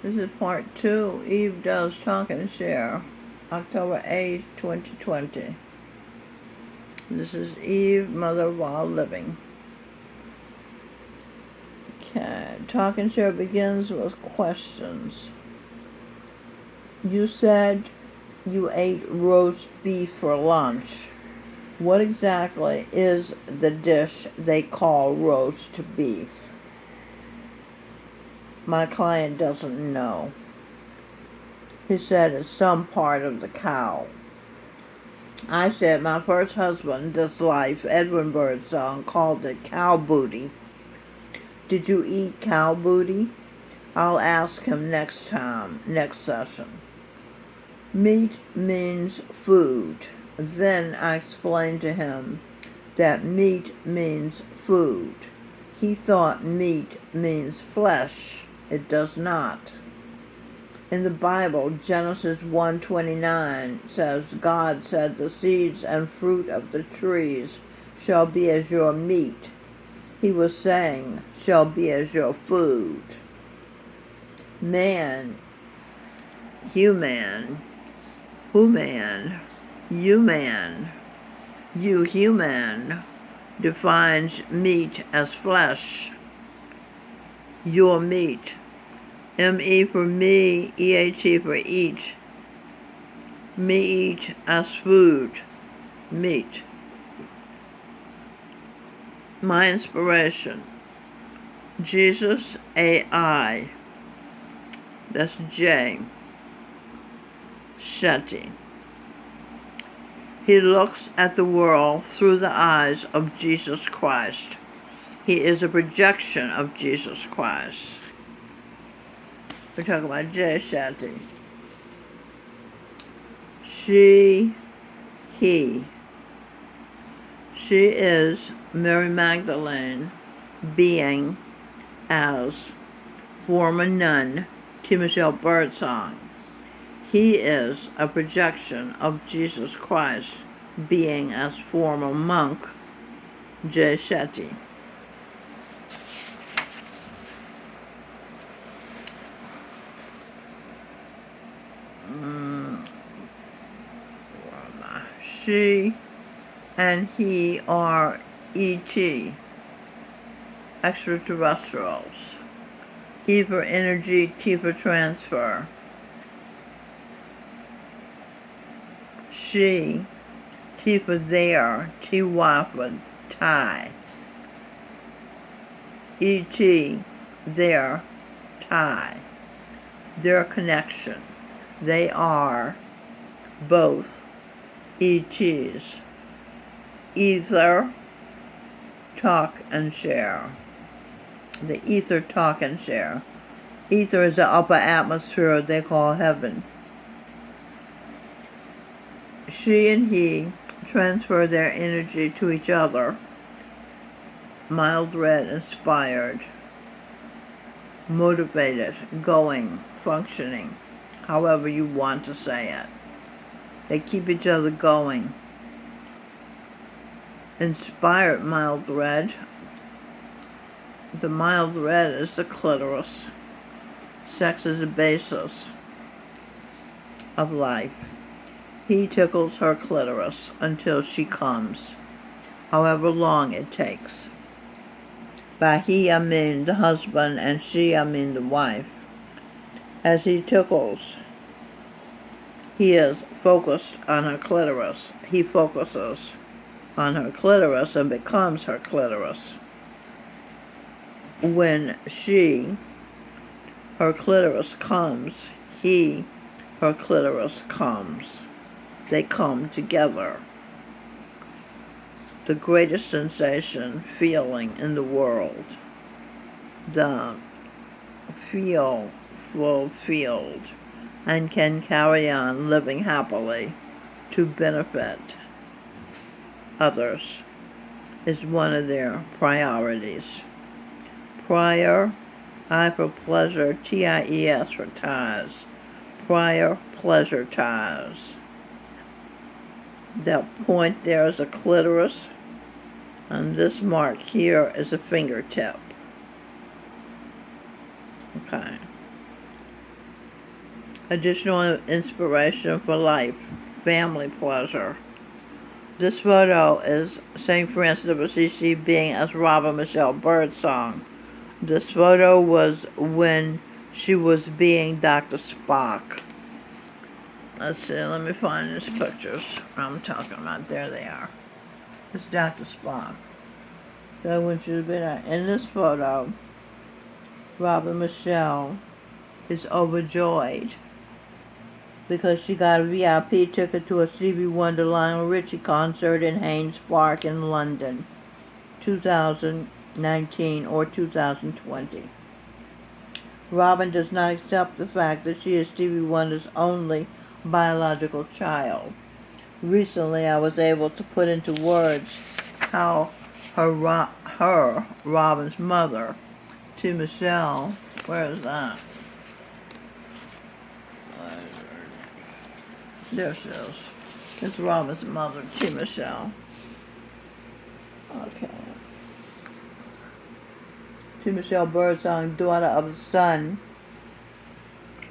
This is part 2. Eve does talk and share. October 8th, 2020. This is Eve, mother of all living. Okay. Talk and share begins with questions. You said you ate roast beef for lunch. What exactly is the dish they call roast beef? My client doesn't know. He said it's some part of the cow. I said my first husband, this life, Edwin Birdsong, called it cow booty. Did you eat cow booty? I'll ask him next time, next session. Meat means food. Then I explained to him that meat means food. He thought meat means flesh. It does not. In the Bible, Genesis 1:29 says, God said, the seeds and fruit of the trees shall be as your meat. He was saying, shall be as your food. Man, human, human, you human, defines meat as flesh. Your meat. M-E for me, E-A-T for eat. Me eat as food, meat. My inspiration, Jesus A.I. That's J. Shetty. He looks at the world through the eyes of Jesus Christ. He is a projection of Jesus Christ. We're talking about Jay Shetty. She, he. She is Mary Magdalene being as former nun T. Michelle Birdsong. He is a projection of Jesus Christ being as former monk Jay Shetty. She and he are ET, extraterrestrials. E for energy, T for transfer. She, T for there, T-Y for tie. ET, their tie. Their connection. They are both ETs. Ether, talk and share. The ether talk and share. Ether is the upper atmosphere they call heaven. She and he transfer their energy to each other. Mild red, inspired, motivated, going, functioning, however you want to say it. They keep each other going. Inspired mild red. The mild red is the clitoris. Sex is the basis of life. He tickles her clitoris until she comes, however long it takes. By he, I mean the husband, and she, I mean the wife. As he tickles, he is focused on her clitoris. He focuses on her clitoris and becomes her clitoris. When she, her clitoris comes, he, her clitoris comes. They come together. The greatest sensation, feeling in the world. The feel fulfilled and can carry on living happily to benefit others is one of their priorities. Prior, I for pleasure, T-I-E-S for ties. Prior pleasure ties. That point there is a clitoris, and this mark here is a fingertip. Okay. Additional inspiration for life, family pleasure. This photo is St. Francis of Assisi being as Robin Michelle Birdsong. This photo was when she was being Dr. Spock. Let's see, let me find these pictures I'm talking about. There they are. It's Dr. Spock. So when she was being in this photo, Robin Michelle is overjoyed because she got a VIP ticket to a Stevie Wonder Lionel Richie concert in Haynes Park in London, 2019 or 2020. Robin does not accept the fact that she is Stevie Wonder's only biological child. Recently, I was able to put into words how Robin's mother, T. Michelle, where is that? There she is. It's Robin's mother, T. Michelle. Okay. T. Michelle Birdsong, daughter of the Sun,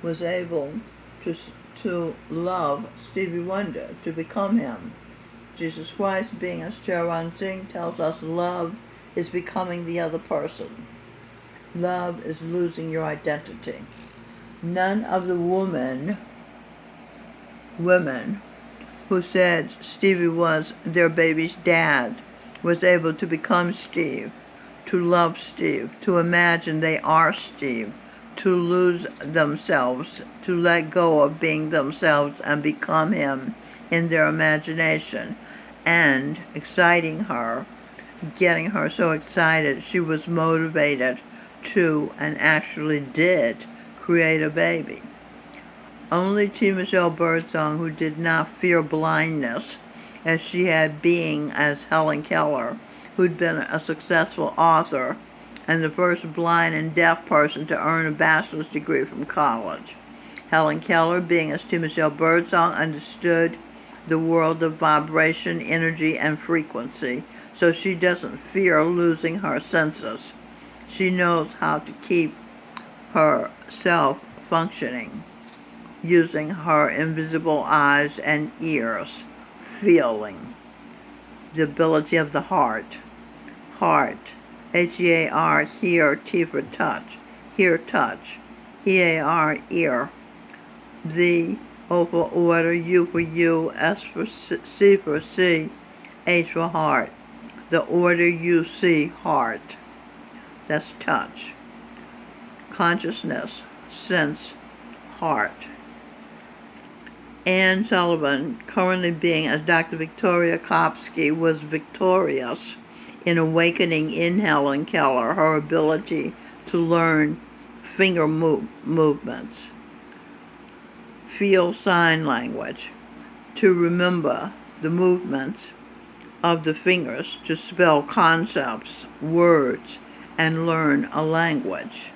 was able to love Stevie Wonder, to become him. Jesus Christ, being as Charan Singh tells us, love is becoming the other person. Love is losing your identity. None of the women who said Stevie was their baby's dad was able to become Steve, to love Steve, to imagine they are Steve, to lose themselves, to let go of being themselves and become him in their imagination, and exciting her, getting her so excited she was motivated to, and actually did, create a baby. Only T. Michelle Birdsong, who did not fear blindness, as she had being as Helen Keller, who'd been a successful author and the first blind and deaf person to earn a bachelor's degree from college. Helen Keller, being as T. Michelle Birdsong, understood the world of vibration, energy, and frequency, so she doesn't fear losing her senses. She knows how to keep herself functioning, using her invisible eyes and ears, feeling. The ability of the heart. Heart. H-E-A-R, hear, T for touch. Hear, touch. E-A-R, ear. Z, O for order, U for you, S for C for C, H for heart. The order you see, heart. That's touch. Consciousness, sense, heart. Anne Sullivan, currently being as Dr. Victoria Kopsky, was victorious in awakening in Helen Keller her ability to learn finger movements, feel sign language, to remember the movements of the fingers to spell concepts, words, and learn a language.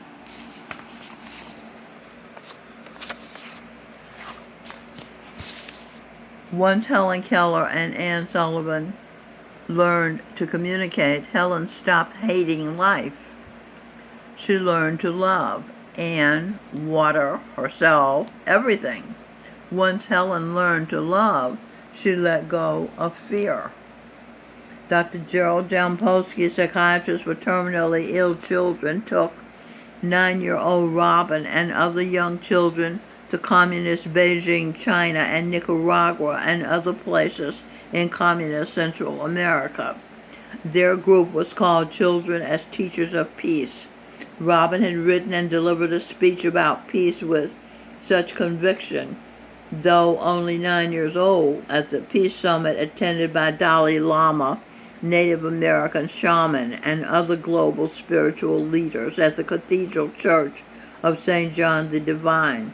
Once Helen Keller and Anne Sullivan learned to communicate, Helen stopped hating life. She learned to love Anne, water, herself, everything. Once Helen learned to love, she let go of fear. Dr. Gerald Jampolsky, a psychiatrist for terminally ill children, took 9-year-old Robin and other young children to communist Beijing, China, and Nicaragua, and other places in communist Central America. Their group was called Children as Teachers of Peace. Robin had written and delivered a speech about peace with such conviction, though only 9 years old, at the Peace Summit attended by Dalai Lama, Native American shaman, and other global spiritual leaders at the Cathedral Church of St. John the Divine,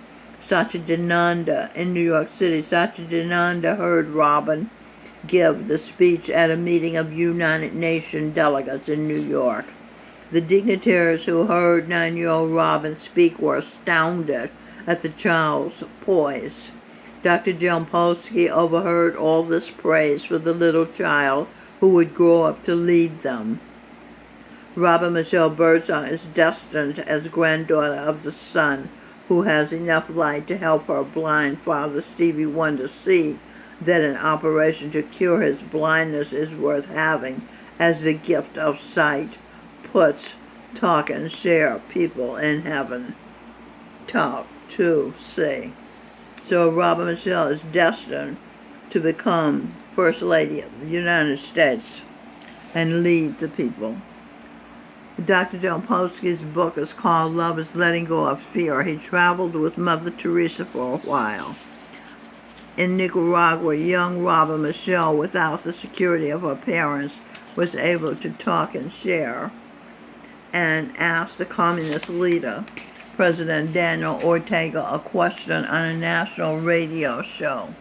Satchidananda, in New York City. Satchidananda heard Robin give the speech at a meeting of United Nations delegates in New York. The dignitaries who heard 9-year-old Robin speak were astounded at the child's poise. Dr. Jampolsky overheard all this praise for the little child who would grow up to lead them. Robin Michelle Birdsong is destined as granddaughter of the sun, who has enough light to help her blind father Stevie Wonder see that an operation to cure his blindness is worth having, as the gift of sight puts talk and share people in heaven. Talk to see. So Robin Michelle is destined to become First Lady of the United States and lead the people. Dr. Del Posky's book is called Love is Letting Go of Fear. He traveled with Mother Teresa for a while. In Nicaragua, young Robin Michelle, without the security of her parents, was able to talk and share and asked the communist leader, President Daniel Ortega, a question on a national radio show.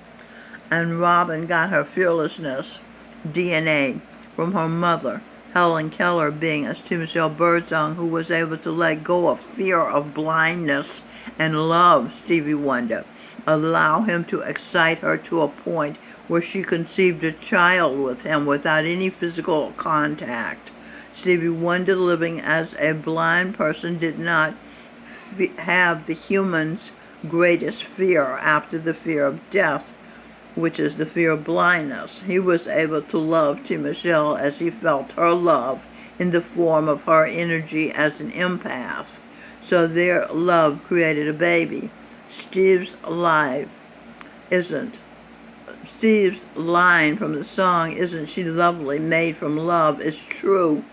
And Robin got her fearlessness DNA from her mother, Helen Keller, being as T. Michelle Birdsong, who was able to let go of fear of blindness and love Stevie Wonder, allow him to excite her to a point where she conceived a child with him without any physical contact. Stevie Wonder, living as a blind person, did not have the human's greatest fear after the fear of death, which is the fear of blindness. He was able to love T. Michelle as he felt her love in the form of her energy as an empath. So their love created a baby. Steve's line from the song, "Isn't She Lovely," made from love, is true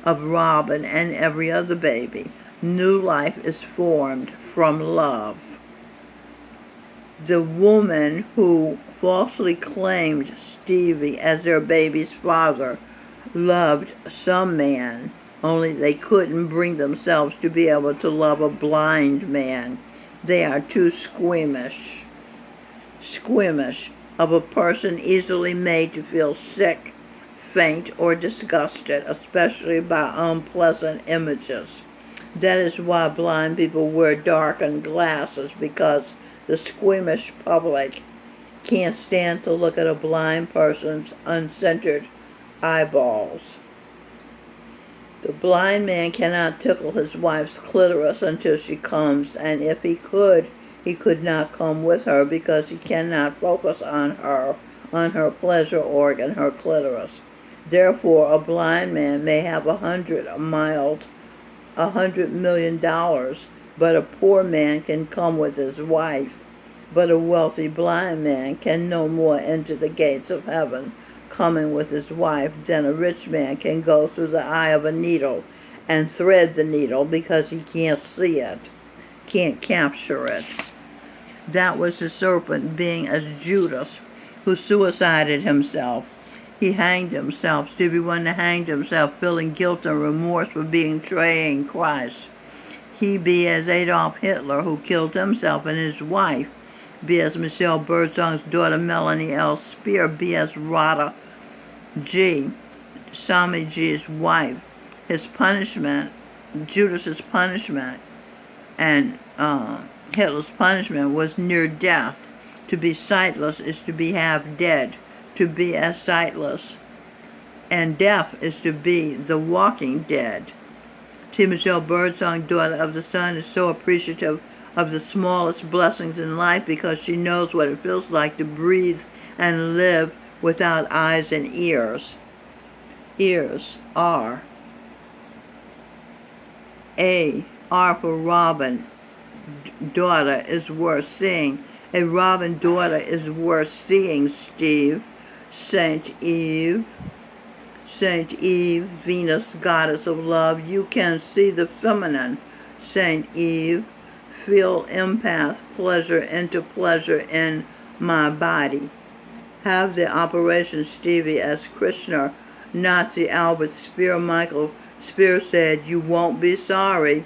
of Robin and every other baby. New life is formed from love. The woman who falsely claimed Stevie as their baby's father loved some man, only they couldn't bring themselves to be able to love a blind man. They are too squeamish of a person easily made to feel sick, faint, or disgusted, especially by unpleasant images. That is why blind people wear darkened glasses, because the squeamish public can't stand to look at a blind person's uncentered eyeballs. The blind man cannot tickle his wife's clitoris until she comes, and if he could not come with her because he cannot focus on her pleasure organ, her clitoris. Therefore, a blind man may have $100 million, but a poor man can come with his wife. But a wealthy blind man can no more enter the gates of heaven coming with his wife than a rich man can go through the eye of a needle and thread the needle, because he can't see it, can't capture it. That was the serpent, being as Judas, who suicided himself. He hanged himself. Stevie Wonder hanged himself, feeling guilt and remorse for betraying Christ. He be as Adolf Hitler, who killed himself and his wife. Be as Michelle Birdsong's daughter Melanie L. Spear. Be as Radha G., Sami G's wife. His punishment, Judas's punishment, and Hitler's punishment was near death. To be sightless is to be half dead. To be as sightless and deaf is to be the walking dead. T. Michelle Birdsong, daughter of the sun, is so appreciative of the smallest blessings in life because she knows what it feels like to breathe and live without eyes and ears. Ears are R for Robin. Daughter is worth seeing. A Robin daughter is worth seeing, Steve. Saint Eve, Venus, goddess of love. You can see the feminine, Saint Eve. Feel empath pleasure into pleasure in my body. Have the Operation Stevie as Krishna, Nazi Albert Speer. Michael Speer said, "You won't be sorry."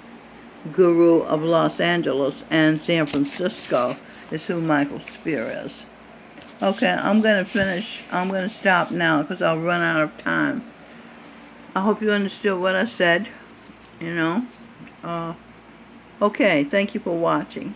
Guru of Los Angeles and San Francisco is who Michael Speer is. Okay, I'm going to stop now because I'll run out of time. I hope you understood what I said, Okay, thank you for watching.